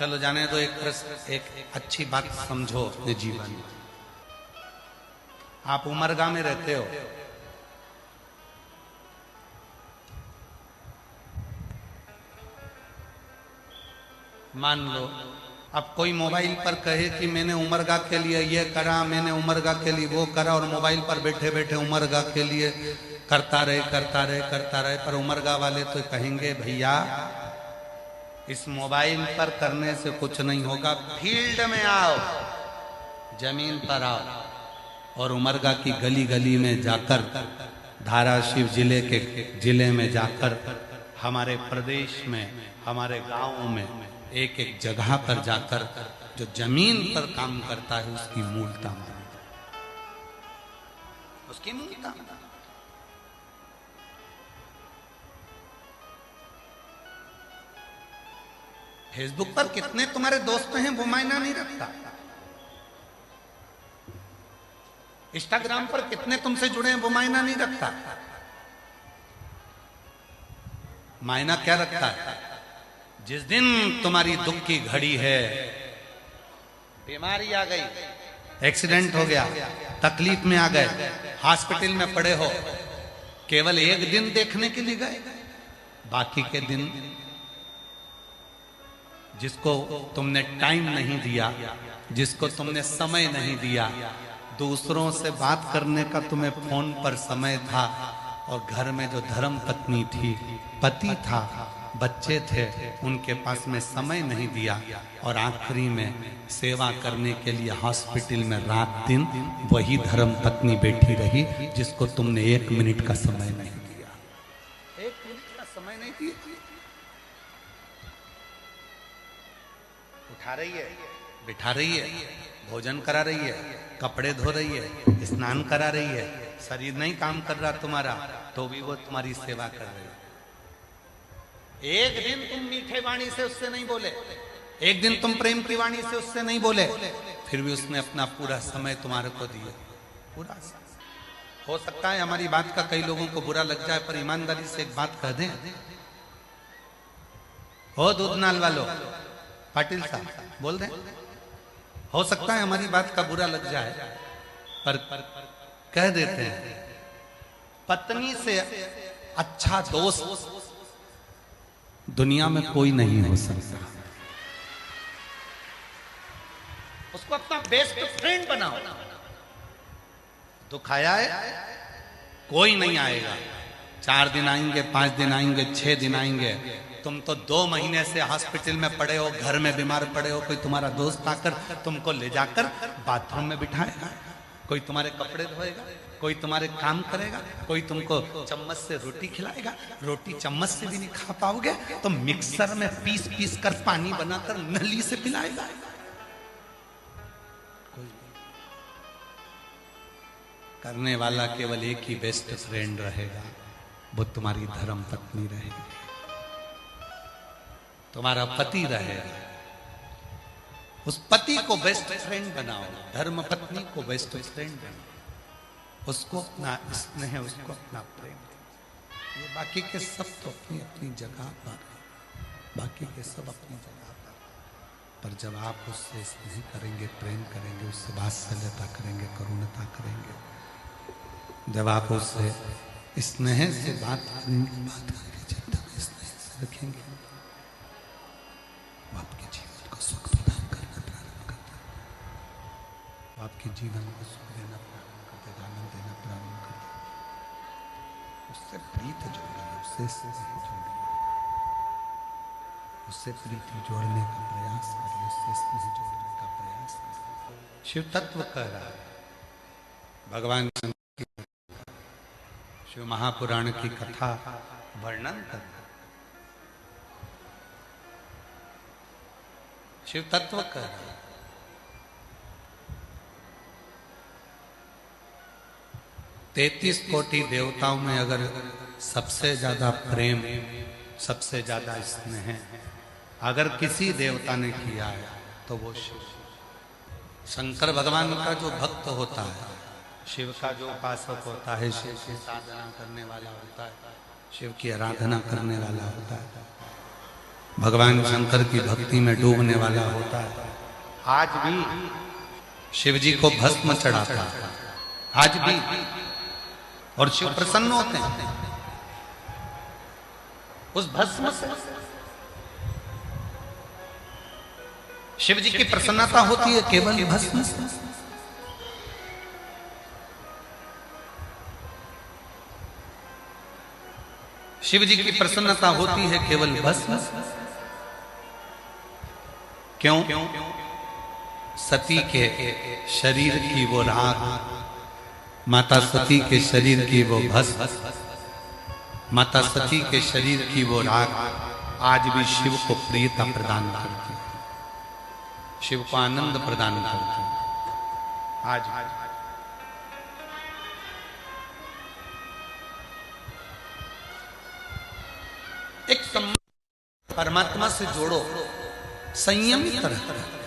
चलो जाने दो। एक अच्छी बात समझो अपने जीवन में। आप उमरगा में रहते हो, मान लो अब कोई मोबाइल पर कहे कि मैंने उमरगा के लिए ये करा, मैंने उमरगा के लिए वो करा, और मोबाइल पर बैठे बैठे उमरगा के लिए करता रहे। पर उमरगा वाले तो कहेंगे भैया इस मोबाइल पर करने से कुछ नहीं होगा, फील्ड में आओ, जमीन पर आओ और उमरगा की गली गली में जाकर, धाराशिव जिले में जाकर, हमारे प्रदेश में, हमारे गांव में एक एक जगह पर जाकर जो जमीन पर काम करता है उसकी मूलता मानी, उसकी मूलता। फेसबुक पर कितने तुम्हारे दोस्त हैं वो मायना नहीं रखता, इंस्टाग्राम पर कितने तुमसे जुड़े हैं वो मायना नहीं रखता। मायना क्या रखता है? जिस दिन तुम्हारी दुख की घड़ी है, बीमारी आ गई, एक्सीडेंट हो गया, तकलीफ में आ गए, हॉस्पिटल में पड़े हो, केवल एक दिन देखने के लिए गए, बाकी के दिन जिसको तुमने टाइम नहीं दिया, जिसको तुमने समय नहीं दिया, दूसरों से बात करने का तुम्हें फोन पर समय था, और घर में जो धर्म पत्नी थी, पति था, बच्चे थे, उनके पास में समय नहीं दिया, और आखिरी में सेवा करने के लिए हॉस्पिटल में रात दिन वही धर्म पत्नी बैठी रही जिसको तुमने 1 मिनट का समय नहीं दिया। 1 मिनट का समय नहीं दिया। उठा रही है, बिठा रही है, भोजन करा रही है, कपड़े धो रही है, स्नान करा रही है, शरीर नहीं काम कर रहा तुम्हारा तो भी वो तुम्हारी सेवा कर रही है। एक दिन तुम मीठे वाणी से उससे नहीं बोले, एक दिन तुम प्रेम की वाणी से उससे नहीं बोले, फिर भी उसने अपना पूरा समय तुम्हारे को दिया, पूरा समय। हो सकता है हमारी बात का कई लोगों को बुरा लग जाए, पर ईमानदारी से एक बात कह दें, हो दूधनाल वालों, पाटिल साहब बोल दें, हो सकता है हमारी बात का बुरा लग जाए, पर कह देते हैं, पत्नी से अच्छा दोस्त दुनिया में कोई नहीं हो सकता। उसको अपना बेस्ट फ्रेंड बनाओ। दुख आया है, कोई नहीं आएगा, 4 दिन आएंगे, 5 दिन आएंगे, 6 दिन आएंगे, तुम तो 2 महीने से हॉस्पिटल में पड़े हो, घर में बीमार पड़े हो, कोई तुम्हारा दोस्त आकर तुमको ले जाकर बाथरूम में बिठाएगा, कोई तुम्हारे कपड़े धोएगा, कोई तुम्हारे काम करेगा, कोई तुमको चम्मच से रोटी खिलाएगा, रोटी चम्मच से भी नहीं खा पाओगे तो मिक्सर में पीस पीस कर पानी बनाकर नली से पिलाएगा। कोई करने वाला केवल एक ही बेस्ट फ्रेंड रहेगा, वो तुम्हारी धर्म पत्नी रहेगी, तुम्हारा पति रहेगा। उस पति को बेस्ट फ्रेंड बनाओ, धर्म पत्नी को बेस्ट फ्रेंड बनाओ, उसको अपना स्नेह, उसको अपना प्रेम। ये बाकी के सब तो अपनी अपनी जगह पर, बाकी के सब अपनी जगह पर जब आप उससे स्नेह करेंगे, प्रेम करेंगे, उससे वात्सल्यता करेंगे, करुणता करेंगे, जब आप उससे स्नेह से बात करेंगे, जब तक स्नेह से रखेंगे, वो आपके जीवन को सुख प्रदान करना प्रारंभ करता है, आपके जीवन को सुख देना प्रारंभ करते, आनंद देना प्रारंभ करते। उससे प्रीति जोड़िए, उससे स्नेह जोड़िए, उससे प्रीति जोड़ने का प्रयास करिए, उससे स्नेह जोड़ने का प्रयास करिए। शिव तत्व कह रहा है, भगवान शिव महापुराण की कथा वर्णन कर, शिव तत्व कह रहा है। 33 कोटि देवताओं में अगर सबसे ज्यादा प्रेम, सबसे ज्यादा स्नेह अगर किसी देवता ने किया है तो वो शिव। शंकर भगवान का जो भक्त होता है, शिव का जो उपासक होता है, शिव की साधना करने वाला होता है, शिव की आराधना करने वाला होता है, भगवान शंकर की भक्ति में डूबने वाला होता है। आज भी शिव जी को भस्म चढ़ाता है, आज भी, और शिव प्रसन्न होते हैं उस भस्म से। शिव जी की प्रसन्नता होती है केवल भस्म से। शिव जी की प्रसन्नता होती है केवल भस्म से। क्यों? सती के शरीर की वो राख, माता सती के शरीर की वो भस्म, माता सती के शरीर की वो राख आज भी शिव को प्रियता प्रदान करती है, शिव को आनंद प्रदान करती है आज। एक परमात्मा से जोड़ो, संयमित रहो।